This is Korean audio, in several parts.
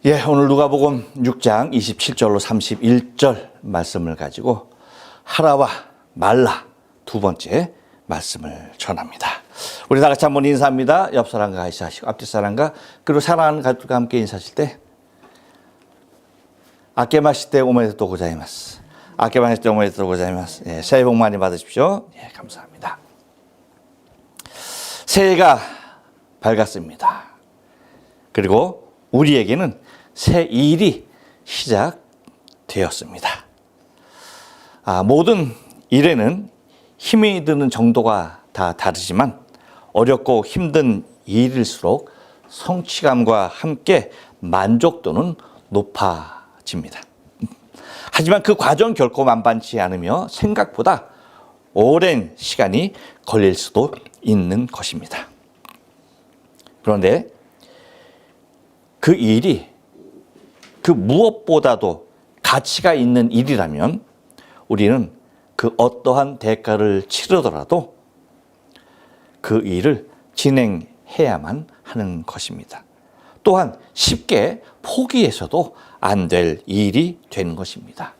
예, 오늘 누가복음 6장 27절로 31절 말씀을 가지고 하라와 말라 두 번째 말씀을 전합니다. 우리 다 같이 한번 인사합니다. 옆 사람과 인사하시고 앞뒤 사람과 그리고 사랑하는 가족과 함께 인사하실 때 아케마시테 오메데토 고자이마스. 아케마시테 오메데토 고자이마스. 예, 새해 복 많이 받으십시오. 예, 감사합니다. 새해가 밝았습니다. 그리고 우리에게는 새 일이 시작되었습니다. 모든 일에는 힘이 드는 정도가 다 다르지만 어렵고 힘든 일일수록 성취감과 함께 만족도는 높아집니다. 하지만 그 과정 결코 만만치 않으며 생각보다 오랜 시간이 걸릴 수도 있는 것입니다. 그런데 그 일이 그 무엇보다도 가치가 있는 일이라면 우리는 그 어떠한 대가를 치르더라도 그 일을 진행해야만 하는 것입니다. 또한 쉽게 포기해서도 안 될 일이 되는 것입니다.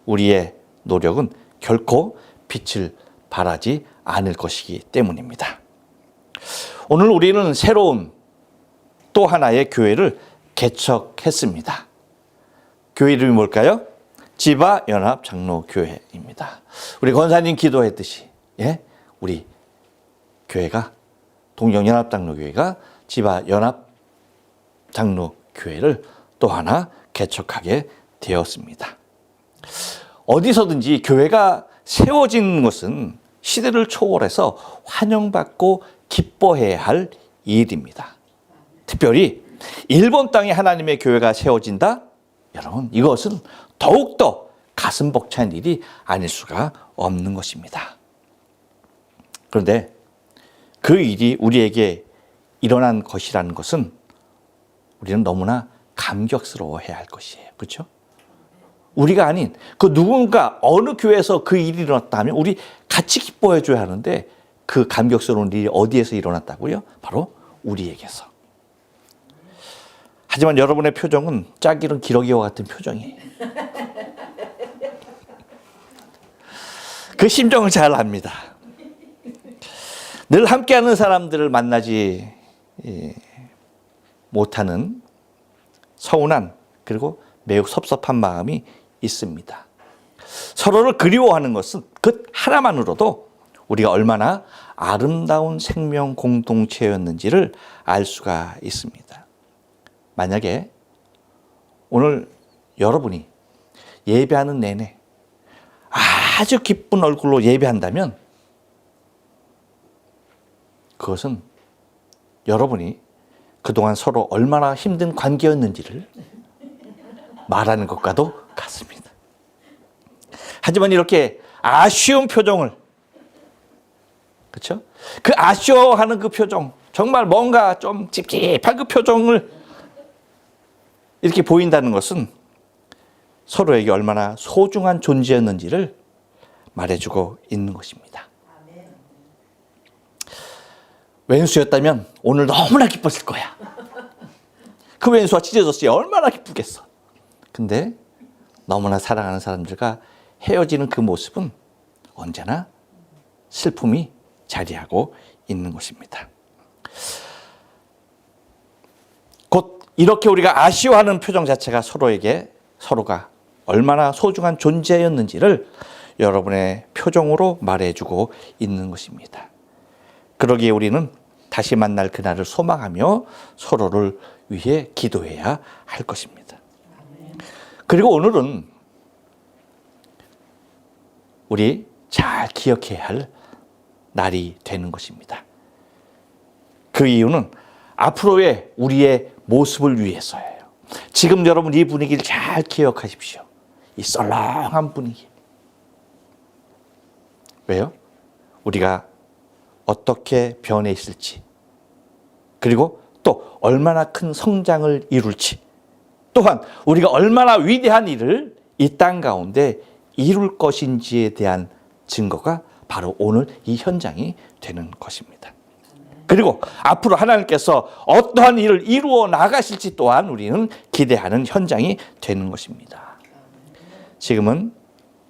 우리의 노력은 결코 빛을 발하지 않을 것이기 때문입니다. 오늘 우리는 새로운 또 하나의 교회를 개척했습니다. 교회 이름이 뭘까요? 지바연합장로교회입니다. 우리 권사님 기도했듯이 우리 교회가 동정연합장로교회가 지바연합장로교회를 또 하나 개척하게 되었습니다. 어디서든지 교회가 세워진 것은 시대를 초월해서 환영받고 기뻐해야 할 일입니다. 특별히 일본 땅에 하나님의 교회가 세워진다? 여러분, 이것은 더욱더 가슴 벅찬 일이 아닐 수가 없는 것입니다. 그런데 그 일이 우리에게 일어난 것이라는 것은 우리는 너무나 감격스러워해야 할 것이에요. 그렇죠? 우리가 아닌 그 누군가 어느 교회에서 그 일이 일어났다면 우리 같이 기뻐해 줘야 하는데 그 감격스러운 일이 어디에서 일어났다고요? 바로 우리에게서. 하지만 여러분의 표정은 짝 이른 기러기와 같은 표정이에요. 그 심정을 잘 압니다. 늘 함께하는 사람들을 만나지 못하는 서운한 그리고 매우 섭섭한 마음이 있습니다. 서로를 그리워하는 것은 그 하나만으로도 우리가 얼마나 아름다운 생명 공동체였는지를 알 수가 있습니다. 만약에 오늘 여러분이 예배하는 내내 아주 기쁜 얼굴로 예배한다면 그것은 여러분이 그동안 서로 얼마나 힘든 관계였는지를 말하는 것과도 같습니다. 하지만 이렇게 아쉬운 표정을, 그렇죠? 그 아쉬워하는 그 표정, 정말 뭔가 좀 찝찝한 그 표정을 이렇게 보인다는 것은 서로에게 얼마나 소중한 존재였는지를 말해주고 있는 것입니다. 왼수였다면 오늘 너무나 기뻤을 거야. 그 왼수가 찢어졌어요. 얼마나 기쁘겠어. 근데 너무나 사랑하는 사람들과 헤어지는 그 모습은 언제나 슬픔이 자리하고 있는 것입니다. 곧 이렇게 우리가 아쉬워하는 표정 자체가 서로가 얼마나 소중한 존재였는지를 여러분의 표정으로 말해주고 있는 것입니다. 그러기에 우리는 다시 만날 그날을 소망하며 서로를 위해 기도해야 할 것입니다. 그리고 오늘은 우리 잘 기억해야 할 날이 되는 것입니다. 그 이유는 앞으로의 우리의 모습을 위해서예요. 지금 여러분 이 분위기를 잘 기억하십시오. 이 썰렁한 분위기. 왜요? 우리가 어떻게 변해 있을지, 그리고 또 얼마나 큰 성장을 이룰지, 또한 우리가 얼마나 위대한 일을 이 땅 가운데 이룰 것인지에 대한 증거가 바로 오늘 이 현장이 되는 것입니다. 그리고 앞으로 하나님께서 어떠한 일을 이루어 나가실지 또한 우리는 기대하는 현장이 되는 것입니다. 지금은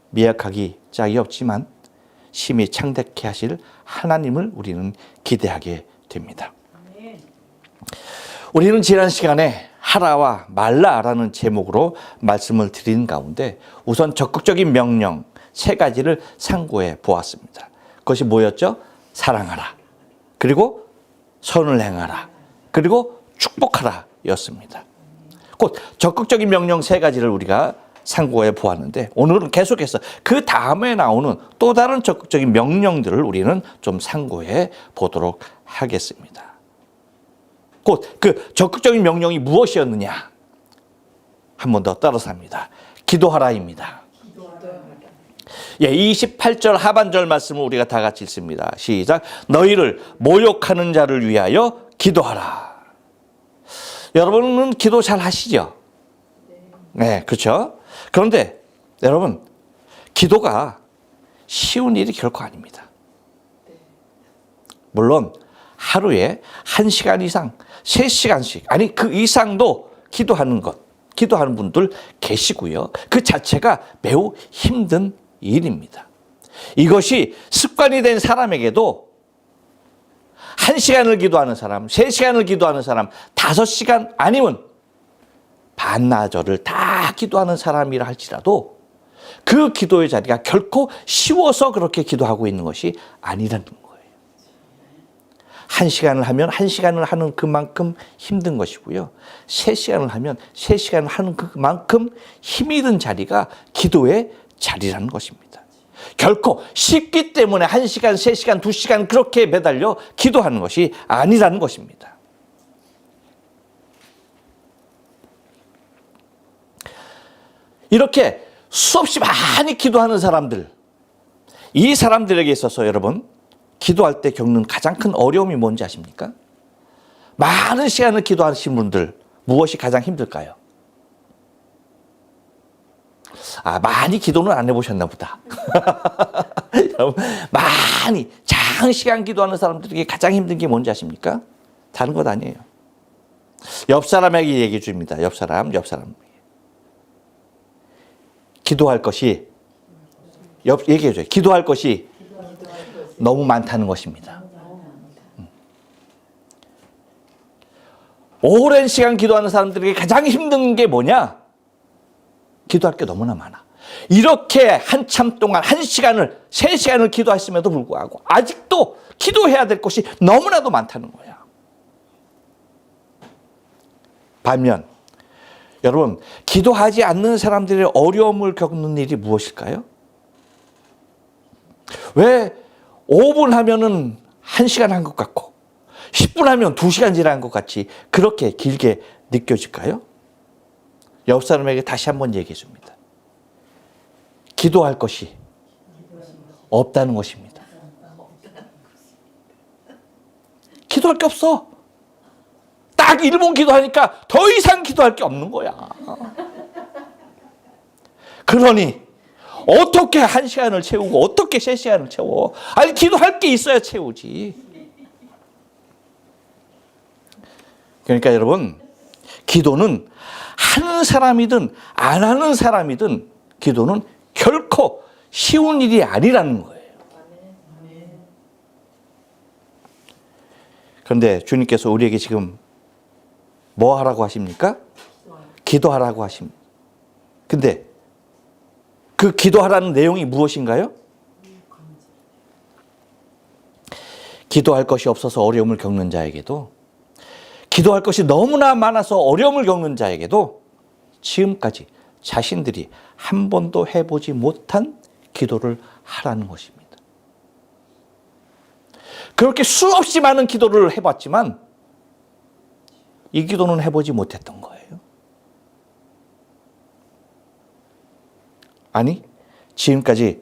미약하기 짝이 없지만 심히 창대케 하실 하나님을 우리는 기대하게 됩니다. 우리는 지난 시간에 하라와 말라라는 제목으로 말씀을 드린 가운데 우선 적극적인 명령 3가지를 상고해 보았습니다. 그것이 뭐였죠? 사랑하라, 그리고 선을 행하라, 그리고 축복하라 였습니다. 곧 적극적인 명령 3가지를 우리가 상고해 보았는데 오늘은 계속해서 그 다음에 나오는 또 다른 적극적인 명령들을 우리는 좀 상고해 보도록 하겠습니다. 곧 그 적극적인 명령이 무엇이었느냐? 한 번 더 따라서 합니다. 기도하라입니다. 예, 28절 하반절 말씀을 우리가 다 같이 읽습니다. 시작. 너희를 모욕하는 자를 위하여 기도하라. 여러분은 기도 잘 하시죠? 네, 그렇죠? 그런데 여러분, 기도가 쉬운 일이 결코 아닙니다. 물론 하루에 1시간 이상, 3시간씩, 아니 그 이상도 기도하는 분들 계시고요. 그 자체가 매우 힘든 일입니다. 이것이 습관이 된 사람에게도 1시간을 기도하는 사람, 3시간을 기도하는 사람, 5시간 아니면 반나절을 다 기도하는 사람이라 할지라도 그 기도의 자리가 결코 쉬워서 그렇게 기도하고 있는 것이 아니라는 거예요. 1시간을 하면 1시간을 하는 그만큼 힘든 것이고요. 3시간을 하면 3시간을 하는 그만큼 힘이 든 자리가 기도의 자리라는 것입니다. 결코 쉽기 때문에 1시간, 3시간, 2시간 그렇게 매달려 기도하는 것이 아니라는 것입니다. 이렇게 수없이 많이 기도하는 사람들, 이 사람들에게 있어서 여러분 기도할 때 겪는 가장 큰 어려움이 뭔지 아십니까? 많은 시간을 기도하신 분들 무엇이 가장 힘들까요? 많이 기도는 안 해보셨나 보다. 여러분, 많이 장시간 기도하는 사람들에게 가장 힘든 게 뭔지 아십니까? 다른 것 아니에요. 옆 사람에게 얘기해 줍니다. 옆 사람. 기도할 것이, 얘기해 줘요. 기도할 것이 너무 많다는 것입니다. 오랜 시간 기도하는 사람들에게 가장 힘든 게 뭐냐? 기도할 게 너무나 많아. 이렇게 한참 동안 1시간을, 3시간을 기도했음에도 불구하고 아직도 기도해야 될 것이 너무나도 많다는 거야. 반면 여러분, 기도하지 않는 사람들의 어려움을 겪는 일이 무엇일까요? 왜 5분 하면은 1시간 한 것 같고 10분 하면 2시간 지난 것 같이 그렇게 길게 느껴질까요? 옆 사람에게 다시 한번 얘기해 줍니다. 기도할 것이 없다는 것입니다. 기도할 게 없어. 딱 1분 기도하니까 더 이상 기도할 게 없는 거야. 그러니 어떻게 1시간을 채우고 어떻게 3시간을 채워? 아니 기도할 게 있어야 채우지. 그러니까 여러분, 기도는 하는 사람이든 안 하는 사람이든 기도는 결코 쉬운 일이 아니라는 거예요. 그런데 주님께서 우리에게 지금 뭐 하라고 하십니까? 기도하라고 하십니다. 근데 그 기도하라는 내용이 무엇인가요? 기도할 것이 없어서 어려움을 겪는 자에게도, 기도할 것이 너무나 많아서 어려움을 겪는 자에게도 지금까지 자신들이 한 번도 해보지 못한 기도를 하라는 것입니다. 그렇게 수없이 많은 기도를 해봤지만 이 기도는 해보지 못했던 거예요. 아니, 지금까지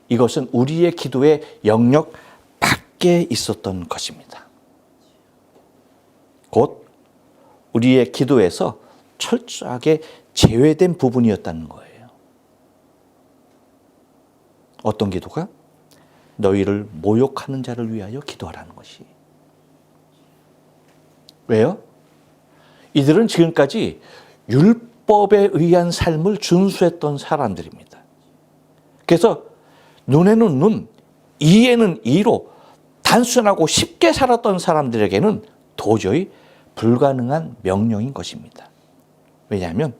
이것은 우리의 기도의 영역 밖에 있었던 것입니다. 곧 우리의 기도에서 철저하게 제외된 부분이었다는 거예요. 어떤 기도가? 너희를 모욕하는 자를 위하여 기도하라는 것이. 왜요? 이들은 지금까지 율법에 의한 삶을 준수했던 사람들입니다. 그래서 눈에는 눈, 이에는 이로 단순하고 쉽게 살았던 사람들에게는 도저히 불가능한 명령인 것입니다. 왜냐하면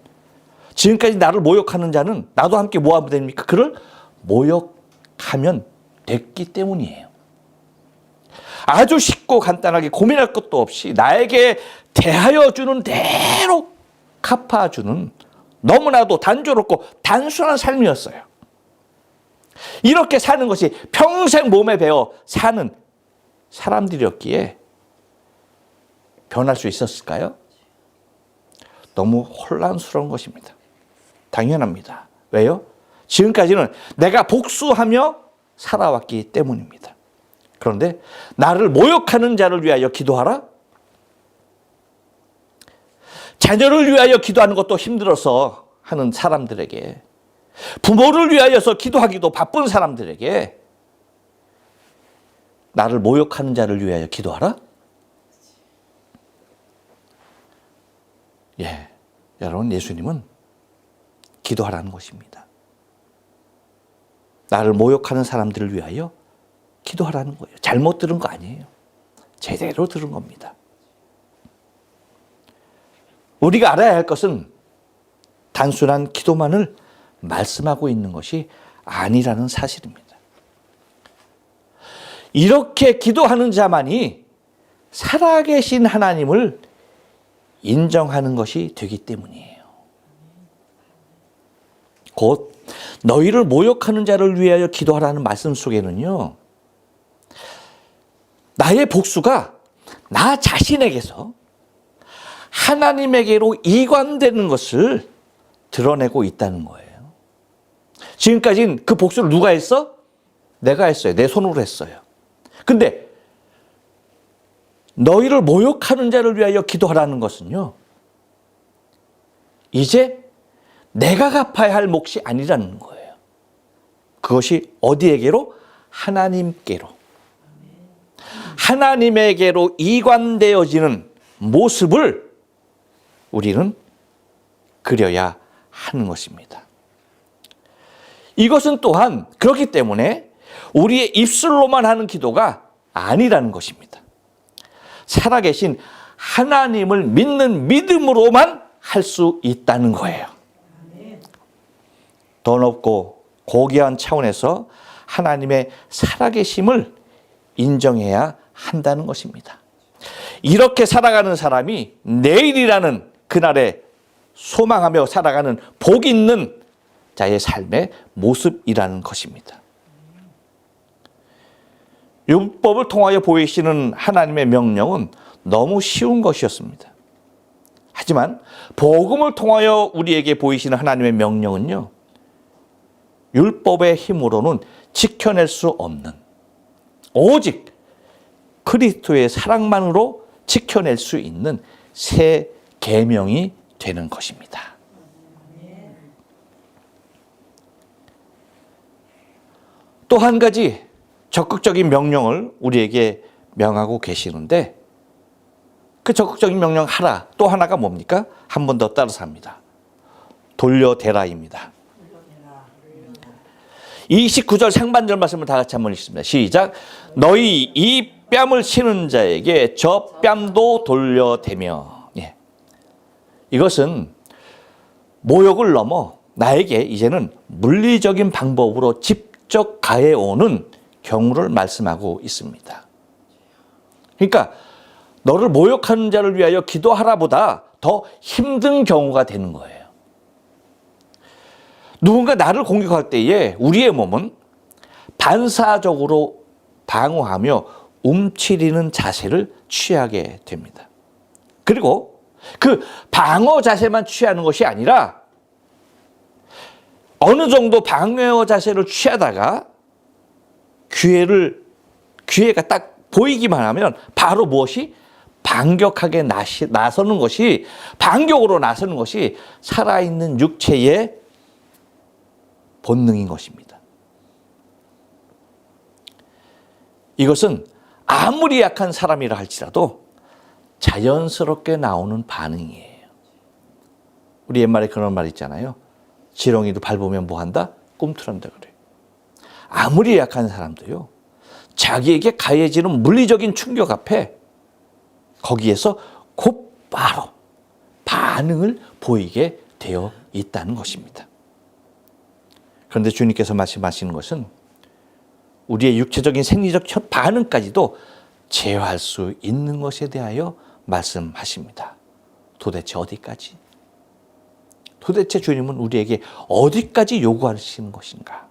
지금까지 나를 모욕하는 자는 나도 함께 뭐 하면 됩니까? 그를 모욕하면 됐기 때문이에요. 아주 쉽고 간단하게 고민할 것도 없이 나에게 대하여 주는 대로 갚아주는 너무나도 단조롭고 단순한 삶이었어요. 이렇게 사는 것이 평생 몸에 배어 사는 사람들이었기에 변할 수 있었을까요? 너무 혼란스러운 것입니다. 당연합니다. 왜요? 지금까지는 내가 복수하며 살아왔기 때문입니다. 그런데 나를 모욕하는 자를 위하여 기도하라? 자녀를 위하여 기도하는 것도 힘들어서 하는 사람들에게, 부모를 위하여서 기도하기도 바쁜 사람들에게 나를 모욕하는 자를 위하여 기도하라? 예, 여러분, 예수님은 기도하라는 것입니다. 나를 모욕하는 사람들을 위하여 기도하라는 거예요. 잘못 들은 거 아니에요. 제대로 들은 겁니다. 우리가 알아야 할 것은 단순한 기도만을 말씀하고 있는 것이 아니라는 사실입니다. 이렇게 기도하는 자만이 살아계신 하나님을 인정하는 것이 되기 때문이에요. 곧 너희를 모욕하는 자를 위하여 기도하라는 말씀 속에는요, 나의 복수가 나 자신에게서 하나님에게로 이관되는 것을 드러내고 있다는 거예요. 지금까지는 그 복수를 누가 했어? 내가 했어요. 내 손으로 했어요. 근데 너희를 모욕하는 자를 위하여 기도하라는 것은요, 이제 내가 갚아야 할 몫이 아니라는 거예요. 그것이 어디에게로? 하나님께로. 하나님에게로 이관되어지는 모습을 우리는 그려야 하는 것입니다. 이것은 또한 그렇기 때문에 우리의 입술로만 하는 기도가 아니라는 것입니다. 살아계신 하나님을 믿는 믿음으로만 할 수 있다는 거예요. 더 높고 고귀한 차원에서 하나님의 살아계심을 인정해야 한다는 것입니다. 이렇게 살아가는 사람이 내일이라는 그날에 소망하며 살아가는 복 있는 자의 삶의 모습이라는 것입니다. 율법을 통하여 보이시는 하나님의 명령은 너무 쉬운 것이었습니다. 하지만 복음을 통하여 우리에게 보이시는 하나님의 명령은요, 율법의 힘으로는 지켜낼 수 없는, 오직 그리스도의 사랑만으로 지켜낼 수 있는 새 계명이 되는 것입니다. 또 한 가지 적극적인 명령을 우리에게 명하고 계시는데, 그 적극적인 명령 하나, 또 하나가 뭡니까? 한 번 더 따라서 합니다. 돌려대라입니다. 29절 상반절 말씀을 다 같이 한번 읽습니다. 시작. 너희 이 뺨을 치는 자에게 저 뺨도 돌려대며. 예. 이것은 모욕을 넘어 나에게 이제는 물리적인 방법으로 직접 가해오는 경우를 말씀하고 있습니다. 그러니까 너를 모욕하는 자를 위하여 기도하라보다 더 힘든 경우가 되는 거예요. 누군가 나를 공격할 때에 우리의 몸은 반사적으로 방어하며 움츠리는 자세를 취하게 됩니다. 그리고 그 방어 자세만 취하는 것이 아니라 어느 정도 방어 자세를 취하다가 기회가 딱 보이기만 하면 바로 무엇이? 반격하게 나서는 것이, 반격으로 나서는 것이 살아있는 육체의 본능인 것입니다. 이것은 아무리 약한 사람이라 할지라도 자연스럽게 나오는 반응이에요. 우리 옛말에 그런 말 있잖아요. 지렁이도 밟으면 뭐한다? 꿈틀한다 그래요. 아무리 약한 사람도요, 자기에게 가해지는 물리적인 충격 앞에 거기에서 곧바로 반응을 보이게 되어 있다는 것입니다. 그런데 주님께서 말씀하시는 것은 우리의 육체적인 생리적 반응까지도 제어할 수 있는 것에 대하여 말씀하십니다. 도대체 어디까지? 도대체 주님은 우리에게 어디까지 요구하시는 것인가?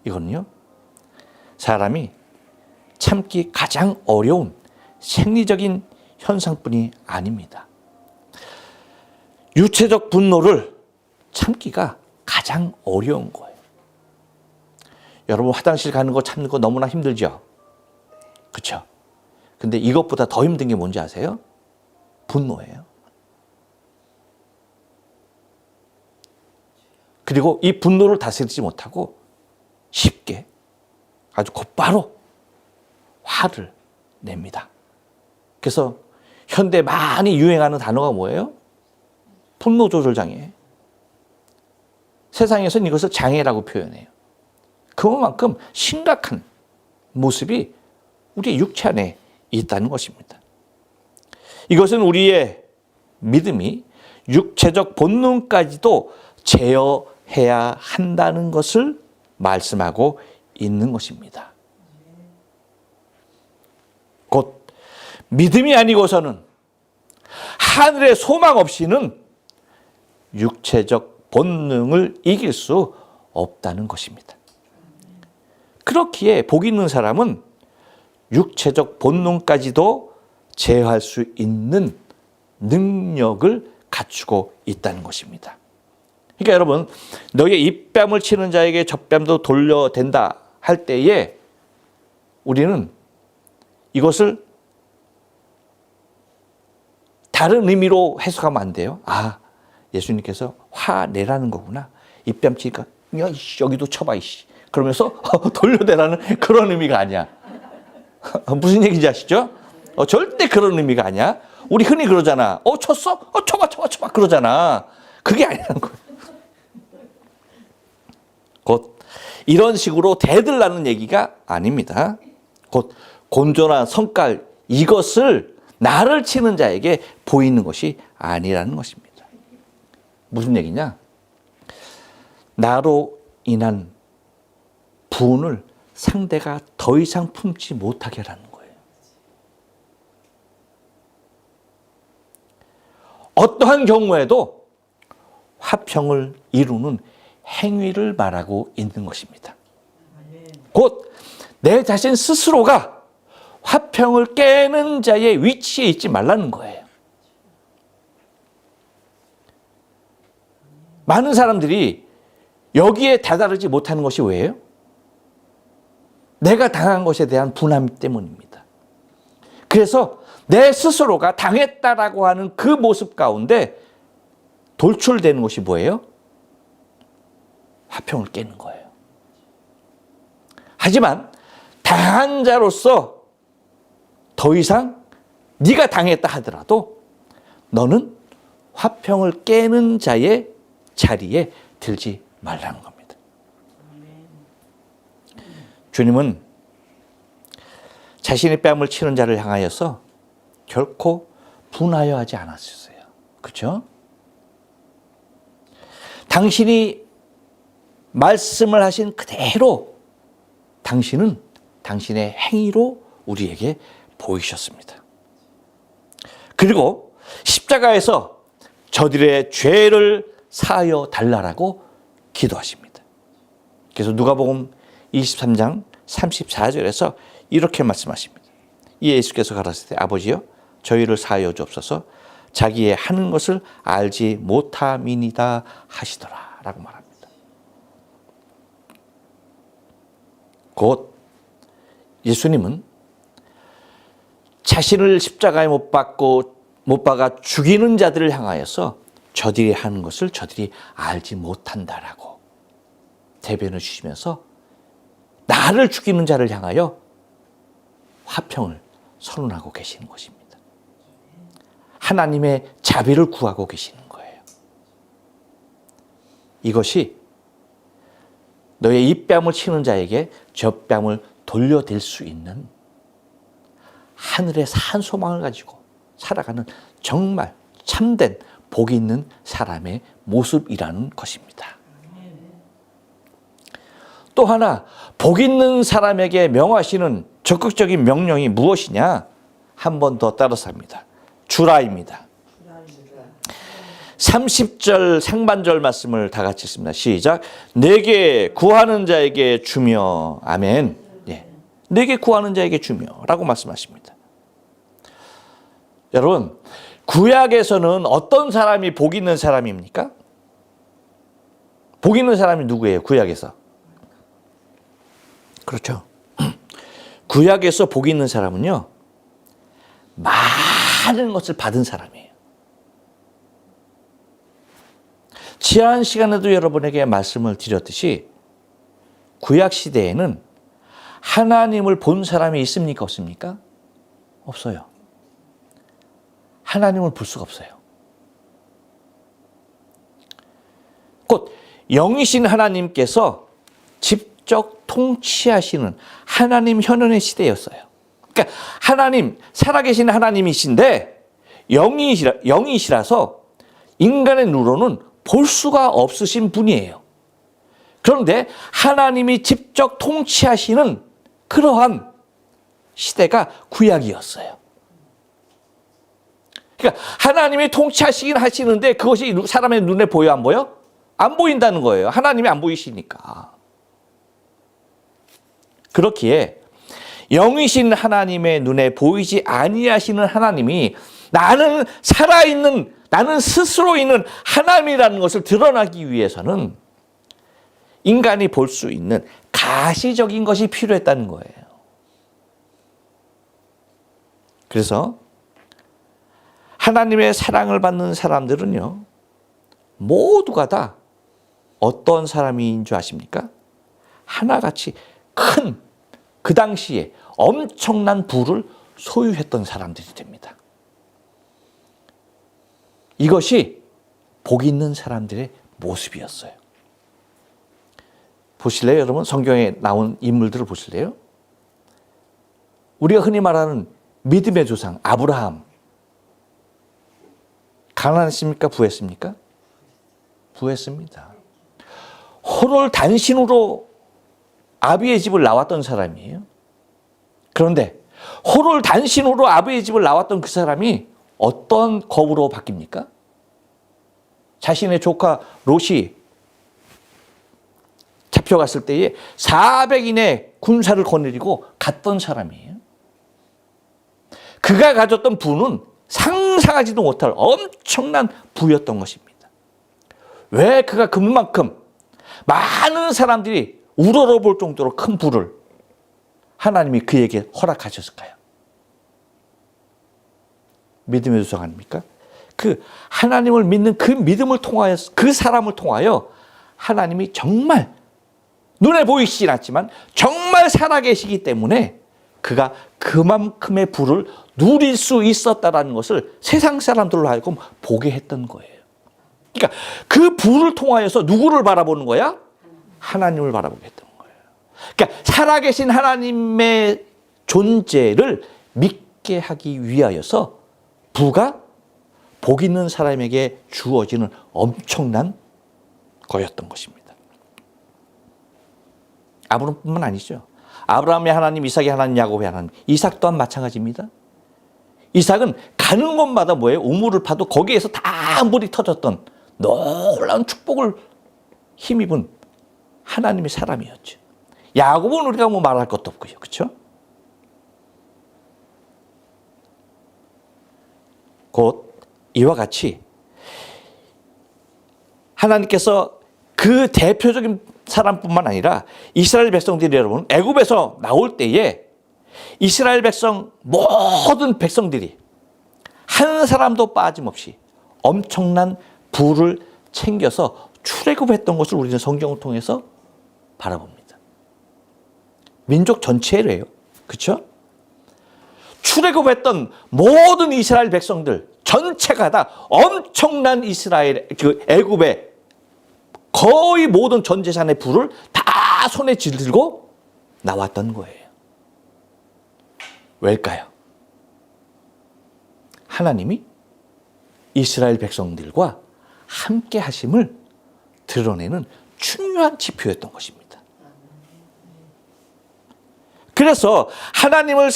이건요, 사람이 참기 가장 어려운 생리적인 현상뿐이 아닙니다. 유체적 분노를 참기가 가장 어려운 거예요. 여러분, 화장실 가는 거 참는 거 너무나 힘들죠? 그렇죠? 근데 이것보다 더 힘든 게 뭔지 아세요? 분노예요. 그리고 이 분노를 다스리지 못하고 쉽게 아주 곧바로 화를 냅니다. 그래서 현대 많이 유행하는 단어가 뭐예요? 분노 조절 장애. 세상에서는 이것을 장애라고 표현해요. 그만큼 심각한 모습이 우리 육체 안에 있다는 것입니다. 이것은 우리의 믿음이 육체적 본능까지도 제어해야 한다는 것을 말씀하고 있는 것입니다. 곧 믿음이 아니고서는 하늘의 소망 없이는 육체적 본능을 이길 수 없다는 것입니다. 그렇기에 복 있는 사람은 육체적 본능까지도 제어할 수 있는 능력을 갖추고 있다는 것입니다. 그러니까 여러분, 너의 입뺨을 치는 자에게 젖뺨도 돌려댄다 할 때에 우리는 이것을 다른 의미로 해석하면 안 돼요. 아, 예수님께서 화내라는 거구나. 입뺨 치니까 야, 여기도 쳐봐 이씨. 그러면서 돌려대라는 그런 의미가 아니야. 무슨 얘기인지 아시죠? 절대 그런 의미가 아니야. 우리 흔히 그러잖아. 쳤어? 쳐봐 그러잖아. 그게 아니라는 거예요. 곧 이런 식으로 대들라는 얘기가 아닙니다. 곧 곤조나 성깔, 이것을 나를 치는 자에게 보이는 것이 아니라는 것입니다. 무슨 얘기냐? 나로 인한 분을 상대가 더 이상 품지 못하게 하라는 거예요. 어떠한 경우에도 화평을 이루는 행위를 말하고 있는 것입니다. 곧 내 자신 스스로가 화평을 깨는 자의 위치에 있지 말라는 거예요. 많은 사람들이 여기에 다다르지 못하는 것이 왜예요? 내가 당한 것에 대한 분함 때문입니다. 그래서 내 스스로가 당했다라고 하는 그 모습 가운데 돌출되는 것이 뭐예요? 화평을 깨는 거예요. 하지만 당한 자로서 더 이상 네가 당했다 하더라도 너는 화평을 깨는 자의 자리에 들지 말라는 겁니다. 주님은 자신의 뺨을 치는 자를 향하여서 결코 분하여 하지 않았어요. 그렇죠? 당신이 말씀을 하신 그대로 당신은 당신의 행위로 우리에게 보이셨습니다. 그리고 십자가에서 저들의 죄를 사하여 달라라고 기도하십니다. 그래서 누가복음 23장 34절에서 이렇게 말씀하십니다. 예수께서 가라사대 아버지여 저희를 사하여 주옵소서 자기의 하는 것을 알지 못함이니이다 하시더라 라고 말합니다. 곧 예수님은 자신을 십자가에 못 박아 죽이는 자들을 향하여서 저들이 하는 것을 저들이 알지 못한다라고 대변을 주시면서 나를 죽이는 자를 향하여 화평을 선언하고 계시는 것입니다. 하나님의 자비를 구하고 계시는 거예요. 이것이 너의 이 뺨을 치는 자에게 저 뺨을 돌려댈 수 있는 하늘의 산 소망을 가지고 살아가는 정말 참된 복이 있는 사람의 모습이라는 것입니다. 또 하나, 복 있는 사람에게 명하시는 적극적인 명령이 무엇이냐? 한 번 더 따라서 합니다. 주라입니다. 30절 상반절 말씀을 다 같이 읽습니다. 시작. 내게 구하는 자에게 주며. 아멘. 예. 내게 구하는 자에게 주며 라고 말씀하십니다. 여러분, 구약에서는 어떤 사람이 복 있는 사람입니까? 복 있는 사람이 누구예요? 구약에서. 그렇죠. 구약에서 복 있는 사람은요, 많은 것을 받은 사람이에요. 지난 시간에도 여러분에게 말씀을 드렸듯이 구약 시대에는 하나님을 본 사람이 있습니까? 없습니까? 없어요. 하나님을 볼 수가 없어요. 곧 영이신 하나님께서 직접 통치하시는 하나님 현현의 시대였어요. 그러니까 하나님, 살아계신 하나님이신데 영이시라서 인간의 눈으로는 볼 수가 없으신 분이에요. 그런데 하나님이 직접 통치하시는 그러한 시대가 구약이었어요. 그러니까 하나님이 통치하시긴 하시는데 그것이 사람의 눈에 보여 안 보여? 안 보인다는 거예요. 하나님이 안 보이시니까. 그렇기에 영이신 하나님의 눈에 보이지 아니하시는 하나님이 나는 살아있는, 나는 스스로 있는 하나님이라는 것을 드러나기 위해서는 인간이 볼 수 있는 가시적인 것이 필요했다는 거예요. 그래서 하나님의 사랑을 받는 사람들은요, 모두가 다 어떤 사람인 줄 아십니까? 하나같이 큰, 그 당시에 엄청난 부를 소유했던 사람들이 됩니다. 이것이 복 있는 사람들의 모습이었어요. 보실래요, 여러분? 성경에 나온 인물들을 보실래요? 우리가 흔히 말하는 믿음의 조상 아브라함, 가난했습니까? 부했습니까? 부했습니다. 홀을 단신으로 아비의 집을 나왔던 사람이에요. 그런데 홀을 단신으로 아비의 집을 나왔던 그 사람이 어떤 겁으로 바뀝니까? 자신의 조카 롯이 잡혀갔을 때에 400인의 군사를 거느리고 갔던 사람이에요. 그가 가졌던 부는 상상하지도 못할 엄청난 부였던 것입니다. 왜 그가 그만큼 많은 사람들이 우러러볼 정도로 큰 부를 하나님이 그에게 허락하셨을까요? 믿음의 조상 아닙니까? 그 하나님을 믿는 그 믿음을 통하여, 그 사람을 통하여 하나님이 정말 눈에 보이시진 않지만 정말 살아계시기 때문에 그가 그만큼의 부를 누릴 수 있었다는 것을 세상 사람들로 하여금 보게 했던 거예요. 그러니까 그 부를 통하여서 누구를 바라보는 거야? 하나님을 바라보게 했던 거예요. 그러니까 살아계신 하나님의 존재를 믿게 하기 위하여서 부가 복 있는 사람에게 주어지는 엄청난 거였던 것입니다. 아브라함뿐만 아니죠. 아브라함의 하나님, 이삭의 하나님, 야곱의 하나님, 이삭 또한 마찬가지입니다. 이삭은 가는 곳마다 뭐예요? 우물을 파도 거기에서 다 물이 터졌던 놀라운 축복을 힘입은 하나님의 사람이었죠. 야곱은 우리가 뭐 말할 것도 없고요. 그렇죠? 곧 이와 같이 하나님께서 그 대표적인 사람뿐만 아니라 이스라엘 백성들이 여러분 애굽에서 나올 때에 이스라엘 백성 모든 백성들이 한 사람도 빠짐없이 엄청난 부를 챙겨서 출애굽했던 것을 우리는 성경을 통해서 바라봅니다. 민족 전체래요. 그렇죠? 출애굽했던 모든 이스라엘 백성들 전체가 다 엄청난 이스라엘 그 애굽의 거의 모든 전 재산의 부를 다 손에 쥐들고 나왔던 거예요. 왜일까요? 하나님이 이스라엘 백성들과 함께 하심을 드러내는 중요한 지표였던 것입니다. 그래서 하나님의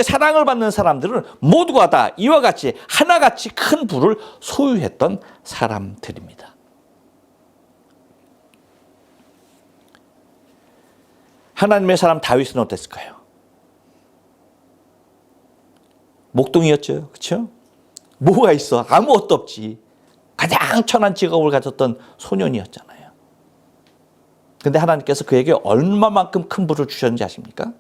사랑을 받는 사람들은 모두가 다 이와 같이 하나같이 큰 부를 소유했던 사람들입니다. 하나님의 사람 다윗은 어땠을까요? 목동이었죠. 그렇죠? 뭐가 있어? 아무것도 없지. 가장 천한 직업을 가졌던 소년이었잖아요. 근데 하나님께서 그에게 얼마만큼 큰 부를 주셨는지 아십니까?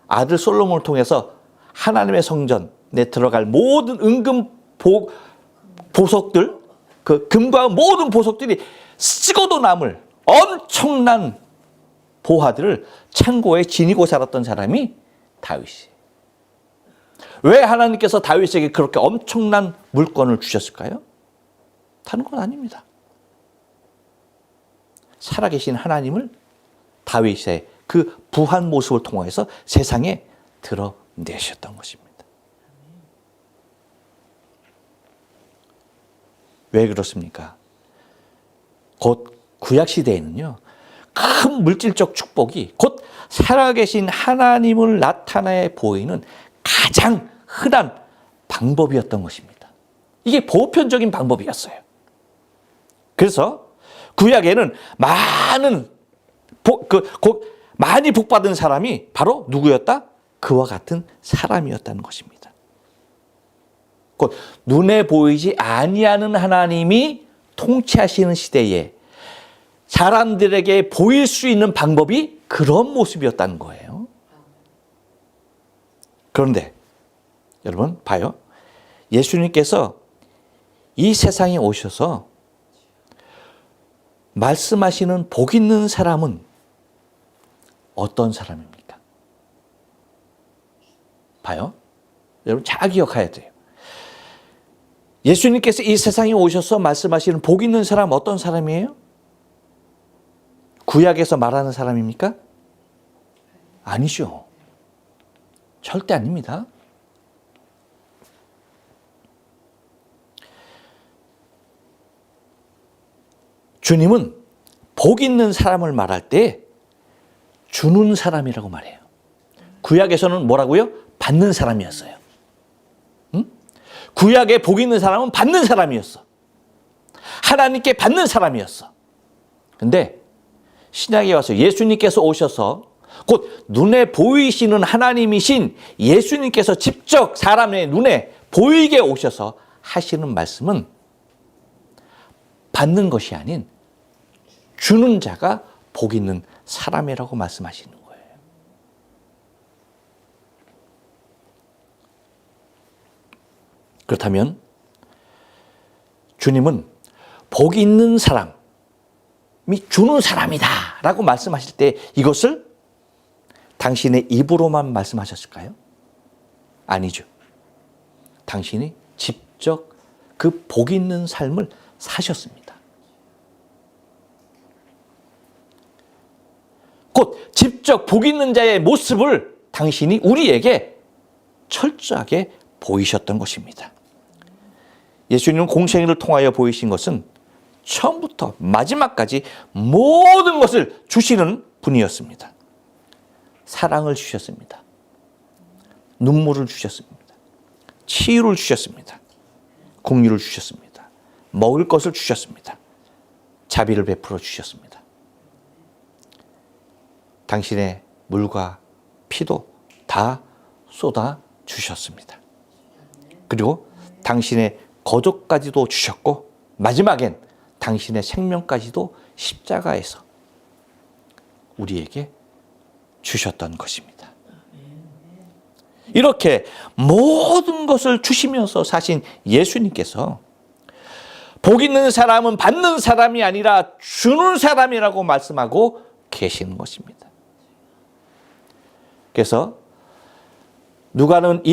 아들 솔로몬을 통해서 하나님의 성전에 들어갈 모든 은금 보석들, 그 금과 모든 보석들이 쓰고도 남을 엄청난 보화들을 창고에 지니고 살았던 사람이 다윗이에요. 왜 하나님께서 다윗에게 그렇게 엄청난 물건을 주셨을까요? 다른 건 아닙니다. 살아계신 하나님을 다윗의 그 부한 모습을 통해서 세상에 드러내셨던 것입니다. 왜 그렇습니까? 곧 구약시대에는요, 큰 물질적 축복이 곧 살아계신 하나님을 나타내 보이는 가장 흔한 방법이었던 것입니다. 이게 보편적인 방법이었어요. 그래서 구약에는 많이 복받은 사람이 바로 누구였다? 그와 같은 사람이었다는 것입니다. 곧 눈에 보이지 아니하는 하나님이 통치하시는 시대에 사람들에게 보일 수 있는 방법이 그런 모습이었다는 거예요. 그런데 여러분 봐요. 예수님께서 이 세상에 오셔서 말씀하시는 복 있는 사람은 어떤 사람입니까? 봐요. 여러분 잘 기억해야 돼요. 예수님께서 이 세상에 오셔서 말씀하시는 복 있는 사람 어떤 사람이에요? 구약에서 말하는 사람입니까? 아니죠. 절대 아닙니다. 주님은 복 있는 사람을 말할 때 주는 사람이라고 말해요. 구약에서는 뭐라고요? 받는 사람이었어요. 응? 구약에 복 있는 사람은 받는 사람이었어. 하나님께 받는 사람이었어. 근데 신약에 와서 예수님께서 오셔서 곧 눈에 보이시는 하나님이신 예수님께서 직접 사람의 눈에 보이게 오셔서 하시는 말씀은 받는 것이 아닌 주는 자가 복 있는 사람이라고 말씀하시는 거예요. 그렇다면 주님은 복 있는 사람이 주는 사람이다 라고 말씀하실 때 이것을 당신의 입으로만 말씀하셨을까요? 아니죠. 당신이 직접 그 복 있는 삶을 사셨습니다. 곧 직접 복 있는 자의 모습을 당신이 우리에게 철저하게 보이셨던 것입니다. 예수님은 공생애를 통하여 보이신 것은 처음부터 마지막까지 모든 것을 주시는 분이었습니다. 사랑을 주셨습니다. 눈물을 주셨습니다. 치유를 주셨습니다. 긍휼을 주셨습니다. 먹을 것을 주셨습니다. 자비를 베풀어 주셨습니다. 당신의 물과 피도 다 쏟아 주셨습니다. 그리고 당신의 거족까지도 주셨고 마지막엔 당신의 생명까지도 십자가에서 우리에게 주셨던 것입니다. 이렇게 모든 것을 주시면서 사신 예수님께서 복 있는 사람은 받는 사람이 아니라 주는 사람이라고 말씀하고 계시는 것입니다. 그래서 누가는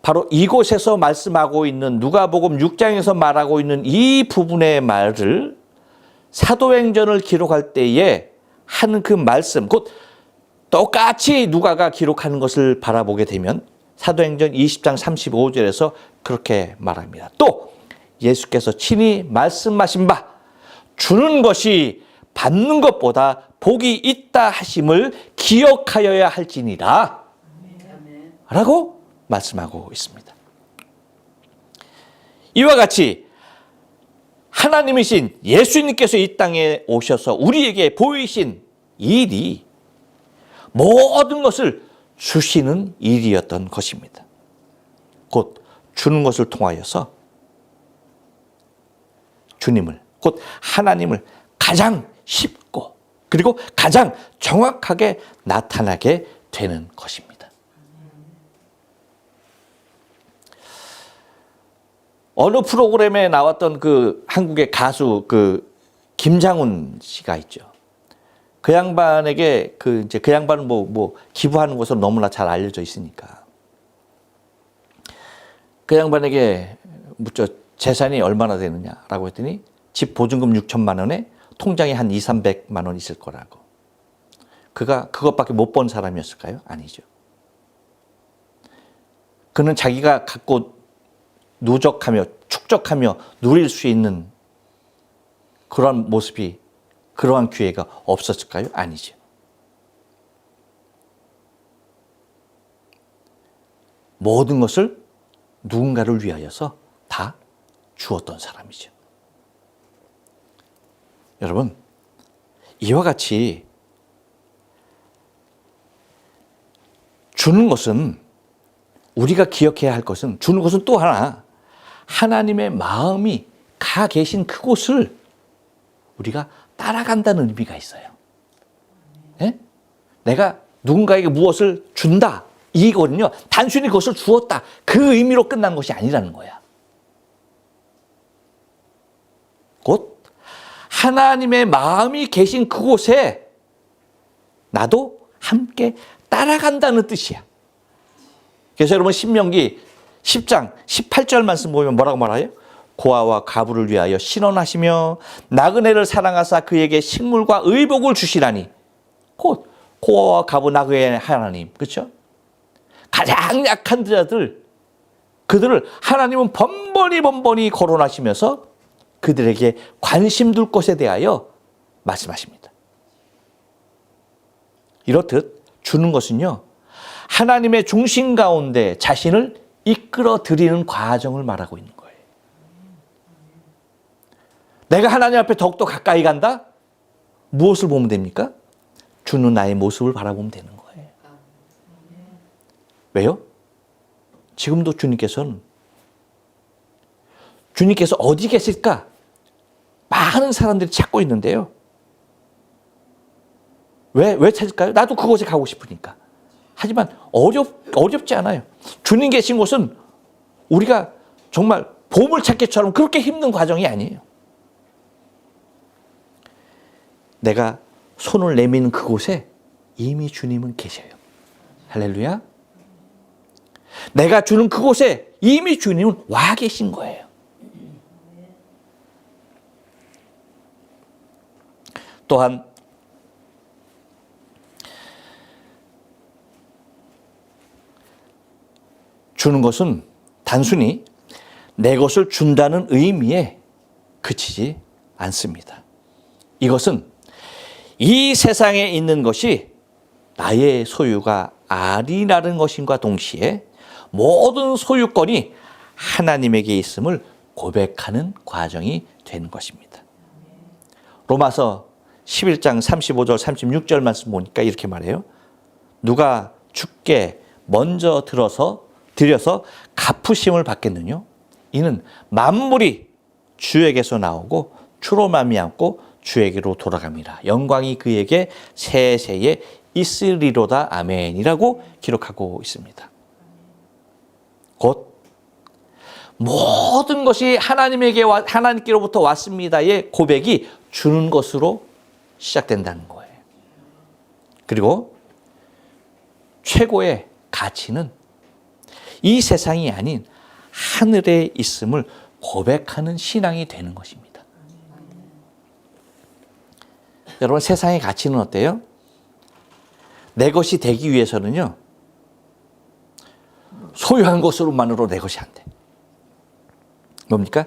바로 이곳에서 말씀하고 있는 누가복음 6장에서 말하고 있는 이 부분의 말을 사도행전을 기록할 때에 하는 그 말씀, 곧 똑같이 누가가 기록하는 것을 바라보게 되면 사도행전 20장 35절에서 그렇게 말합니다. 또 예수께서 친히 말씀하신 바 주는 것이 받는 것보다 복이 있다 하심을 기억하여야 할지니라 라고 말씀하고 있습니다. 이와 같이 하나님이신 예수님께서 이 땅에 오셔서 우리에게 보이신 일이 모든 것을 주시는 일이었던 것입니다. 곧 주는 것을 통하여서 주님을, 곧 하나님을 가장 쉽고 그리고 가장 정확하게 나타나게 되는 것입니다. 어느 프로그램에 나왔던 그 한국의 가수 그 김장훈 씨가 있죠. 그 양반에게 그 양반은 뭐 기부하는 것으로 너무나 잘 알려져 있으니까 그 양반에게 묻죠. 재산이 얼마나 되느냐라고 했더니 집 보증금 6천만 원에 통장에 한 200~300만 원 있을 거라고. 그가 그것밖에 못 번 사람이었을까요? 아니죠. 그는 자기가 갖고 누적하며 축적하며 누릴 수 있는 그러한 모습이, 그러한 기회가 없었을까요? 아니죠. 모든 것을 누군가를 위하여서 다 주었던 사람이죠. 여러분, 이와 같이 주는 것은, 우리가 기억해야 할 것은, 주는 것은 또 하나 하나님의 마음이 가 계신 그곳을 우리가 따라간다는 의미가 있어요. 네? 내가 누군가에게 무엇을 준다, 이거는요 단순히 그것을 주었다 그 의미로 끝난 것이 아니라는 거야. 곧 하나님의 마음이 계신 그곳에 나도 함께 따라간다는 뜻이야. 그래서 여러분 신명기 10장 18절 말씀 보면 뭐라고 말해요? 고아와 가부를 위하여 신원하시며 나그네를 사랑하사 그에게 식물과 의복을 주시라니. 곧 고아와 가부 나그네 하나님, 그렇죠? 가장 약한 자들, 그들을 하나님은 번번이 거론하시면서 그들에게 관심 둘 것에 대하여 말씀하십니다. 이렇듯 주는 것은요 하나님의 중심 가운데 자신을 이끌어 드리는 과정을 말하고 있는 거예요. 내가 하나님 앞에 더욱더 가까이 간다? 무엇을 보면 됩니까? 주는 나의 모습을 바라보면 되는 거예요. 왜요? 지금도 주님께서 어디 계실까? 많은 사람들이 찾고 있는데요. 왜 찾을까요? 나도 그곳에 가고 싶으니까. 하지만 어렵지 않아요. 주님 계신 곳은 우리가 정말 보물찾기처럼 그렇게 힘든 과정이 아니에요. 내가 손을 내미는 그곳에 이미 주님은 계셔요. 할렐루야. 내가 주는 그곳에 이미 주님은 와 계신 거예요. 또한 주는 것은 단순히 내 것을 준다는 의미에 그치지 않습니다. 이것은 이 세상에 있는 것이 나의 소유가 아니라는 것인과 동시에 모든 소유권이 하나님에게 있음을 고백하는 과정이 되는 것입니다. 로마서 11장 35절 36절 말씀 보니까 이렇게 말해요. 누가 주께 먼저 드려서 갚으심을 받겠느냐? 이는 만물이 주에게서 나오고 주로 말미암고 주에게로 돌아갑니다. 영광이 그에게 세세에 있으리로다. 아멘이라고 기록하고 있습니다. 곧 모든 것이 하나님께로부터 왔습니다의 고백이 주는 것으로 시작된다는 거예요. 그리고 최고의 가치는 이 세상이 아닌 하늘에 있음을 고백하는 신앙이 되는 것입니다. 여러분, 세상의 가치는 어때요? 내 것이 되기 위해서는요, 소유한 것으로만으로 내 것이 안 돼. 뭡니까?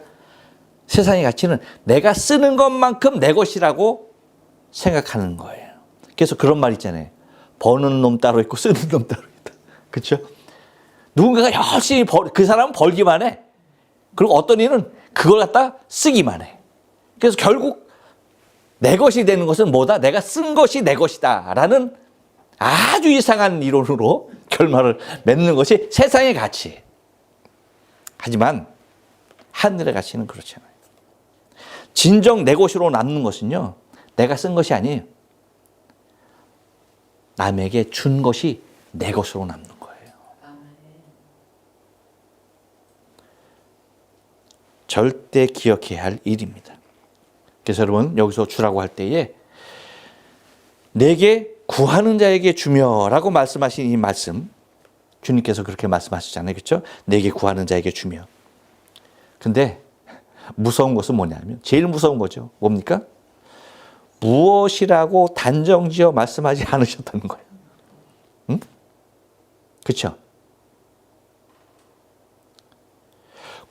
세상의 가치는 내가 쓰는 것만큼 내 것이라고 생각하는 거예요. 그래서 그런 말 있잖아요. 버는 놈 따로 있고 쓰는 놈 따로 있다. 그렇죠? 누군가가 열심히 그 사람은 벌기만 해. 그리고 어떤 이는 그걸 갖다 쓰기만 해. 그래서 결국 내 것이 되는 것은 뭐다? 내가 쓴 것이 내 것이다 라는 아주 이상한 이론으로 결말을 맺는 것이 세상의 가치. 하지만 하늘의 가치는 그렇지 않아요. 진정 내 것으로 남는 것은요, 내가 쓴 것이 아니에요. 남에게 준 것이 내 것으로 남는 거예요. 절대 기억해야 할 일입니다. 그래서 여러분, 여기서 주라고 할 때에 내게 구하는 자에게 주며라고 말씀하신 이 말씀, 주님께서 그렇게 말씀하시잖아요. 그렇죠? 내게 구하는 자에게 주며. 근데 무서운 것은 뭐냐면, 제일 무서운 거죠. 뭡니까? 무엇이라고 단정지어 말씀하지 않으셨다는 거예요. 응? 그렇죠?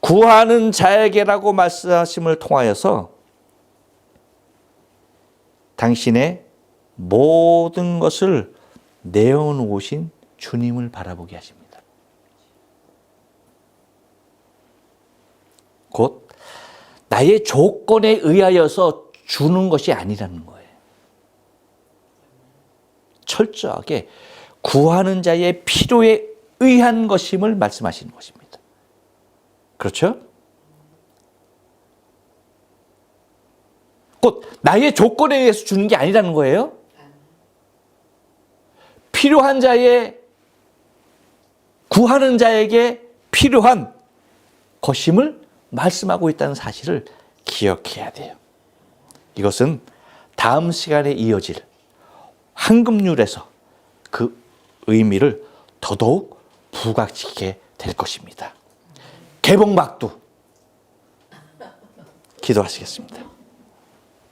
구하는 자에게라고 말씀하심을 통하여서 당신의 모든 것을 내어놓으신 주님을 바라보게 하십니다. 곧 나의 조건에 의하여서 주는 것이 아니라는 거예요. 철저하게 구하는 자의 필요에 의한 것임을 말씀하시는 것입니다. 그렇죠? 곧 나의 조건에 의해서 주는 게 아니라는 거예요. 필요한 자의, 구하는 자에게 필요한 것임을 말씀하고 있다는 사실을 기억해야 돼요. 이것은 다음 시간에 이어질 황금률에서 그 의미를 더더욱 부각시키게 될 것입니다. 개봉박두 기도하시겠습니다.